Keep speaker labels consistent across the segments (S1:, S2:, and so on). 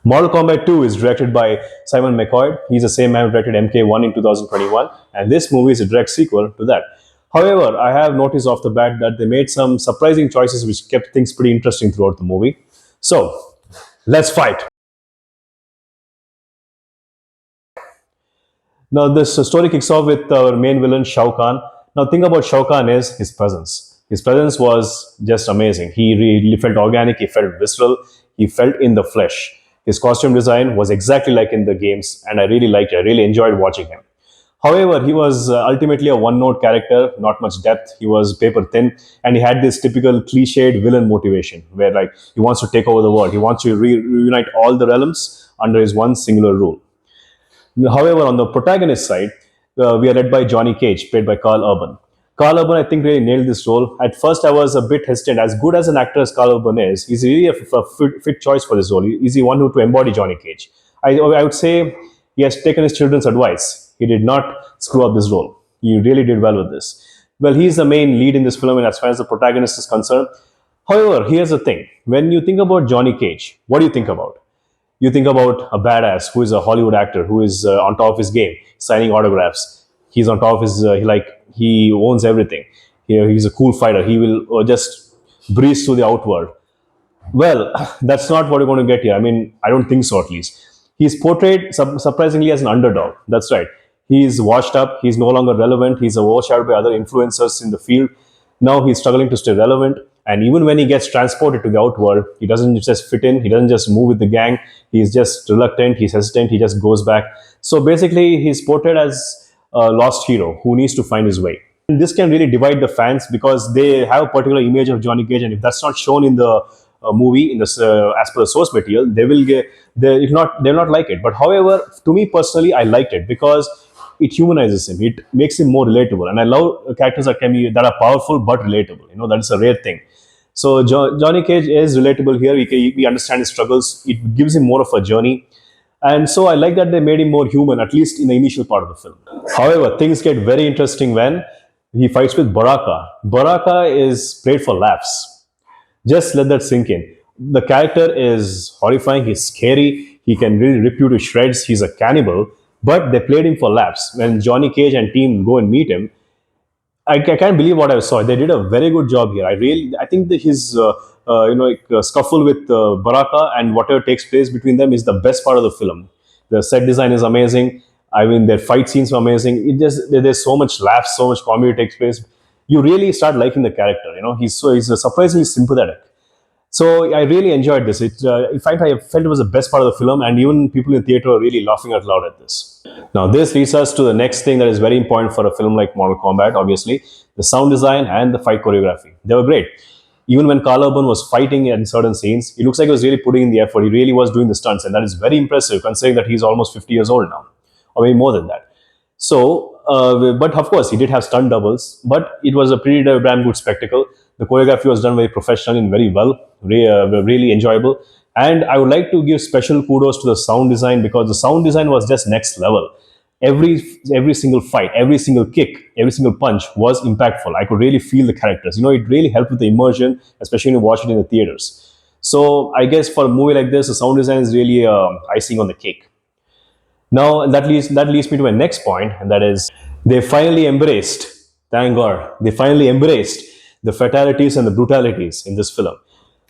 S1: Mortal Kombat 2 is directed by Simon McCoy. He's the same man who directed MK1 in 2021, and this movie is a direct sequel to that. However, I have noticed off the bat that they made some surprising choices which kept things pretty interesting throughout the movie. So, let's fight. Now, this story kicks off with our main villain, Shao Kahn. Now, thing about Shao Kahn is his presence. His presence was just amazing. He really felt organic, he felt visceral, he felt in the flesh. His costume design was exactly like in the games, and I really liked it. I really enjoyed watching him. However, he was ultimately a one note character, not much depth. He was paper thin, and he had this typical cliched villain motivation where, like, he wants to take over the world. He wants to reunite all the realms under his one singular rule. However, on the protagonist side, we are led by Johnny Cage, played by Carl Urban. Carl Urban, I think, really nailed this role. At first, I was a bit hesitant. As good as an actor as Carl Urban is, he's really a fit choice for this role. He's the one who to embody Johnny Cage. I would say he has taken his children's advice. He did not screw up this role. He really did well with this. Well, he's the main lead in this film, and as far as the protagonist is concerned. However, here's the thing: when you think about Johnny Cage, what do you think about? You think about a badass who is a Hollywood actor who is on top of his game, signing autographs. He's on top of his he owns everything. He's a cool fighter. He will just breeze through the outworld. Well, that's not what you're going to get here. I mean, I don't think so. At least he's portrayed surprisingly as an underdog. That's right. He's washed up. He's no longer relevant. He's overshadowed by other influencers in the field. Now he's struggling to stay relevant. And even when he gets transported to the outworld, he doesn't just fit in. He doesn't just move with the gang. He's just reluctant. He's hesitant. He just goes back. So basically, he's portrayed as a lost hero who needs to find his way. And this can really divide the fans because they have a particular image of Johnny Cage, and if that's not shown in the movie, in this as per the source material, they'll not like it. But however, to me personally, I liked it because it humanizes him. It makes him more relatable, and I love characters that are powerful but relatable. That is a rare thing. So Johnny Cage is relatable here. We understand his struggles. It gives him more of a journey. And so I like that they made him more human, at least in the initial part of the film. However, things get very interesting when he fights with Baraka. Baraka is played for laughs. Just let that sink in. The character is horrifying. He's scary. He can really rip you to shreds. He's a cannibal. But they played him for laughs. When Johnny Cage and team go and meet him, I can't believe what I saw. They did a very good job here. I think that his scuffle with Baraka and whatever takes place between them is the best part of the film. The set design is amazing. I mean, their fight scenes are amazing. There's so much laughs, so much comedy takes place. You really start liking the character. He's surprisingly sympathetic. So I really enjoyed this. In fact, I felt it was the best part of the film, and even people in the theater were really laughing out loud at this. Now, this leads us to the next thing that is very important for a film like Mortal Kombat, obviously, the sound design and the fight choreography. They were great. Even when Carl Urban was fighting in certain scenes, it looks like he was really putting in the effort. He really was doing the stunts, and that is very impressive considering that he's almost 50 years old now, or maybe more than that. So, but of course, he did have stunt doubles, but it was a pretty damn good spectacle. The choreography was done very professionally and very well, really enjoyable. And I would like to give special kudos to the sound design because the sound design was just next level. Every single fight, every single kick, every single punch was impactful. I could really feel the characters. It really helped with the immersion, especially when you watch it in the theaters. So I guess for a movie like this, the sound design is really icing on the cake. Now that leads me to my next point, and that is they finally embraced. Thank God, they finally embraced the fatalities and the brutalities in this film.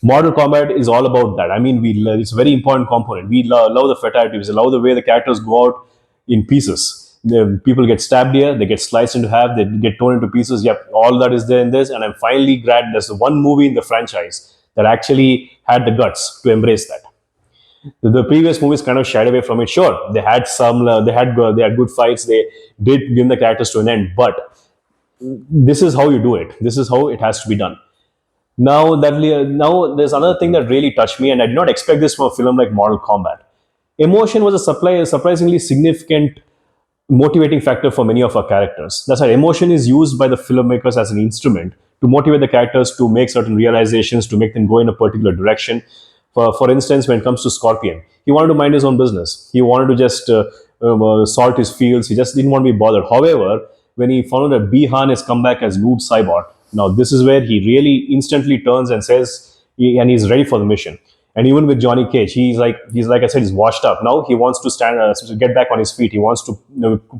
S1: Mortal Kombat is all about that. I mean, it's a very important component. We love the fatalities. We love the way the characters go out in pieces. The people get stabbed here, they get sliced into half, they get torn into pieces. Yep, all that is there in this, and I'm finally glad there's one movie in the franchise that actually had the guts to embrace that. The previous movies kind of shied away from it. Sure, they had they had good fights. They did bring the characters to an end, but this is how you do it. This is how it has to be done. Now there's another thing that really touched me, and I did not expect this from a film like Mortal Kombat. Emotion was a surprisingly significant motivating factor for many of our characters. That's why emotion is used by the filmmakers as an instrument to motivate the characters to make certain realizations, to make them go in a particular direction. For instance, when it comes to Scorpion, he wanted to mind his own business. He wanted to just salt his fields. He just didn't want to be bothered. However, when he found that Bihan has come back as Noob Saibot, now this is where he really instantly turns and says, and he's ready for the mission. And even with Johnny Cage, he's like I said, he's washed up. Now he wants to stand, to get back on his feet. He wants to,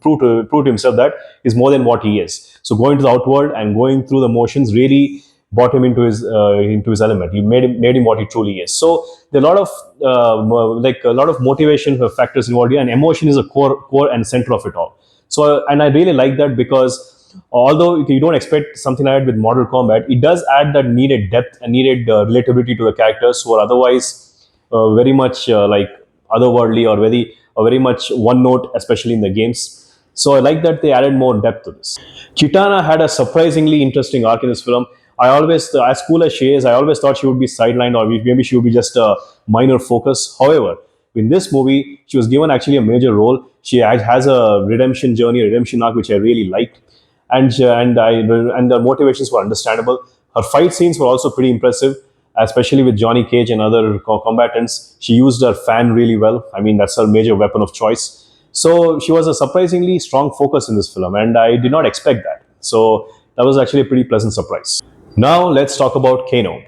S1: prove to himself that he's more than what he is. So going to the outward and going through the motions really brought him into his element. He made him what he truly is. So there are a lot of like a lot of motivation factors involved here, and emotion is a core and center of it all. So and I really like that, because although you don't expect something like that with Mortal Kombat, it does add that needed depth and needed relatability to the characters who are otherwise very much like otherworldly, or very much one note, especially in the games. So I like that they added more depth to this. Chitana had a surprisingly interesting arc in this film. I always, as cool as she is, I always thought she would be sidelined, or maybe she would be just a minor focus. However, in this movie, she was given actually a major role. She has a redemption journey, a redemption arc, which I really liked, and the motivations were understandable. Her fight scenes were also pretty impressive, especially with Johnny Cage and other combatants. She used her fan really well. I mean, that's her major weapon of choice. So she was a surprisingly strong focus in this film, and I did not expect that. So that was actually a pretty pleasant surprise. Now let's talk about Kano.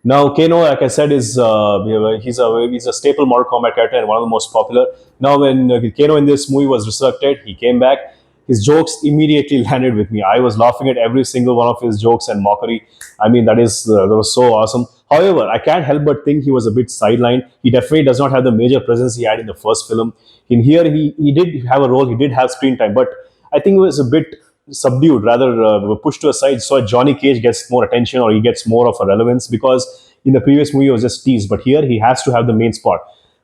S1: Now Kano, like I said, is he's a staple Mortal Kombat character and one of the most popular. Now when Kano in this movie was resurrected, he came back. His jokes immediately landed with me. I was laughing at every single one of his jokes and mockery. I mean, that was so awesome. However, I can't help but think he was a bit sidelined. He definitely does not have the major presence he had in the first film. In here, he did have a role. He did have screen time, but I think it was a bit subdued, rather pushed to a side, so Johnny Cage gets more attention, or he gets more of a relevance, because in the previous movie he was just teased, but here he has to have the main spot.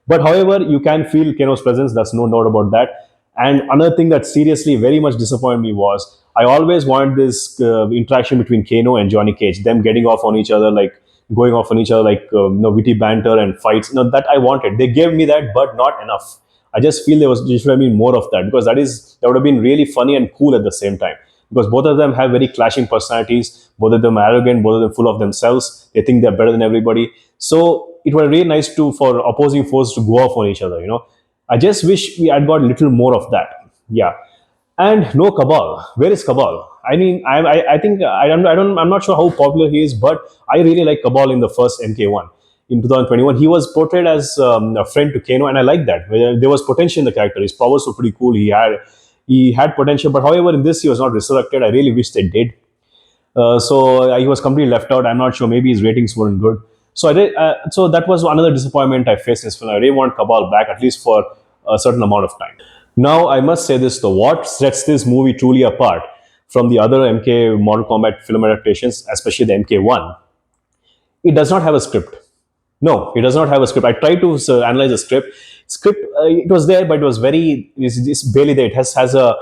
S1: But however, you can feel Kano's presence, that's no doubt about that. And another thing that seriously very much disappointed me was, I always wanted this interaction between Kano and Johnny Cage, them getting off on each other, like going off on each other, like witty banter and fights. No, that I wanted. They gave me that, but not enough. I just feel there should have been more of that, because that would have been really funny and cool at the same time. Because both of them have very clashing personalities, both of them are arrogant, both of them full of themselves. They think they're better than everybody. So it was really nice to for opposing forces to go off on each other. I just wish we had got a little more of that. Yeah. And no Cabal. Where is Cabal? I mean, I think I'm not sure how popular he is, but I really like Cabal in the first MK1 in 2021. He was portrayed as a friend to Kano, and I like that. There was potential in the character. His powers were pretty cool. He had potential, but however, in this he was not resurrected. I really wish they did. So he was completely left out. I'm not sure. Maybe his ratings weren't good. So so that was another disappointment I faced in this film. I really want Cabal back, at least for a certain amount of time. Now I must say this though: what sets this movie truly apart from the other MK Mortal Kombat film adaptations, especially the MK1, it does not have a script. No, it does not have a script. I tried to analyze the script. It was there, but it was it's barely there. It has a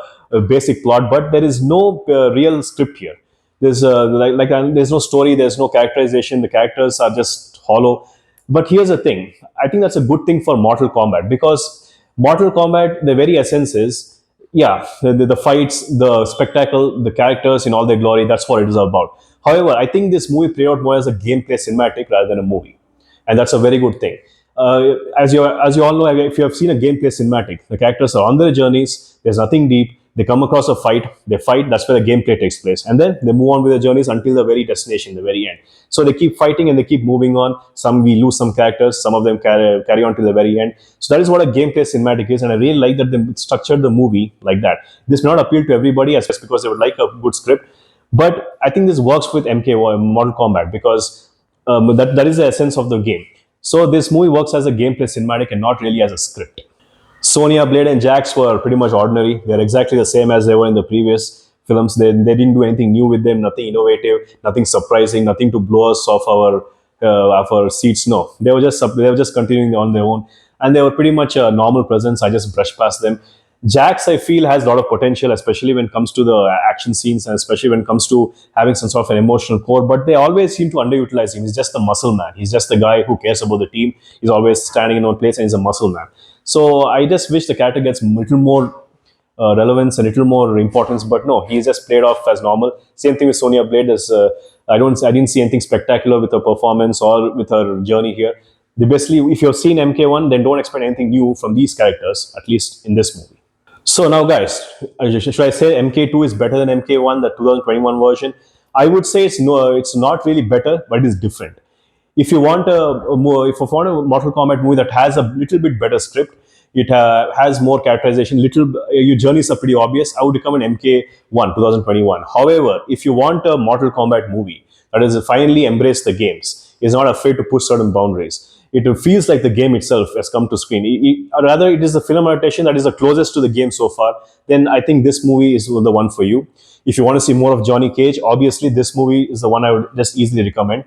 S1: basic plot, but there is no real script here. There's no story. There's no characterization. The characters are just hollow. But here's the thing. I think that's a good thing for Mortal Kombat, because Mortal Kombat, the very essence is, yeah, the fights, the spectacle, the characters in all their glory. That's what it is about. However, I think this movie played out more as a gameplay cinematic rather than a movie, and that's a very good thing. As you all know, if you have seen a gameplay cinematic, the characters are on their journeys. There's nothing deep. They come across a fight. They fight. That's where the gameplay takes place, and then they move on with their journeys until the very destination, the very end. So they keep fighting and they keep moving on. Some we lose some characters. Some of them carry on till the very end. So that is what a gameplay cinematic is, and I really like that they structured the movie like that. This may not appeal to everybody, as because they would like a good script, but I think this works with MK Mortal Kombat, because that is the essence of the game. So this movie works as a gameplay cinematic and not really as a script. Sonya Blade and Jax were pretty much ordinary. They're exactly the same as they were in the previous films. They didn't do anything new with them, nothing innovative, nothing surprising, nothing to blow us off our seats. No, they were just continuing on their own, and they were pretty much a normal presence. I just brushed past them. Jax, I feel, has a lot of potential, especially when it comes to the action scenes, and especially when it comes to having some sort of an emotional core. But they always seem to underutilize him. He's just the muscle man. He's just the guy who cares about the team. He's always standing in one place, and he's a muscle man. So I just wish the character gets a little more relevance and a little more importance. But no, he's just played off as normal. Same thing with Sonya Blade. I didn't see anything spectacular with her performance or with her journey here. They basically, if you've seen MK1, then don't expect anything new from these characters, at least in this movie. So now, guys, should I say MK2 is better than MK1, the 2021 version? I would say it's not really better, but it is different. If you want if you want a Mortal Kombat movie that has a little bit better script, it has more characterization. Your journeys are pretty obvious. I would recommend MK1 2021. However, if you want a Mortal Kombat movie that has finally embraced the games, is not afraid to push certain boundaries, it feels like the game itself has come to screen. Or rather, it is the film adaptation that is the closest to the game so far. Then I think this movie is the one for you. If you want to see more of Johnny Cage, obviously this movie is the one I would just easily recommend.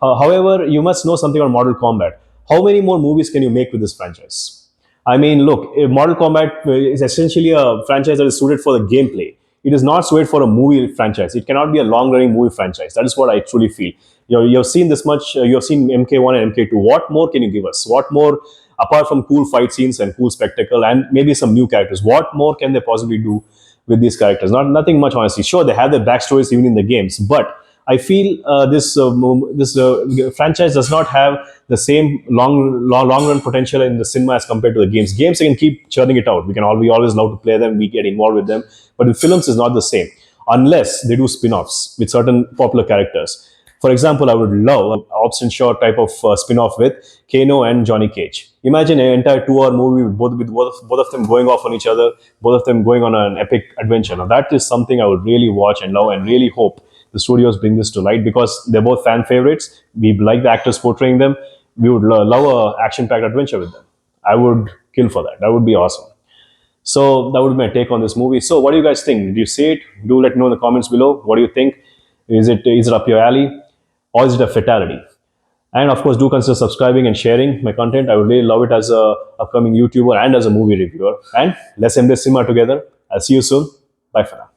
S1: However, you must know something on Mortal Kombat. How many more movies can you make with this franchise? I mean, look, Mortal Kombat is essentially a franchise that is suited for the gameplay. It is not suited for a movie franchise. It cannot be a long-running movie franchise. That is what I truly feel. You've seen this much. You have seen MK1 and MK2. What more can you give us? What more, apart from cool fight scenes and cool spectacle and maybe some new characters? What more can they possibly do with these characters? Nothing much, honestly. Sure, they have their backstories even in the games, but I feel this franchise does not have the same long run potential in the cinema as compared to the games. Games, I can keep churning it out. We always love to play them. We get involved with them, but with films is not the same unless they do spin-offs with certain popular characters. For example, I would love an Hobbs Shaw type of spin-off with Kano and Johnny Cage. Imagine an entire 2 hour movie with both of them going off on each other, both of them going on an epic adventure. Now that is something I would really watch and love and really hope the studios bring this to light because they're both fan favorites. We like the actors portraying them. We would love a action-packed adventure with them. I would kill for that. That would be awesome. So that would be my take on this movie. So what do you guys think? Did you see it? Do let me know in the comments below. What do you think? Is it up your alley, or is it a fatality? And of course, do consider subscribing and sharing my content. I would really love it as a upcoming YouTuber and as a movie reviewer. And let's embrace cinema together. I'll see you soon. Bye for now.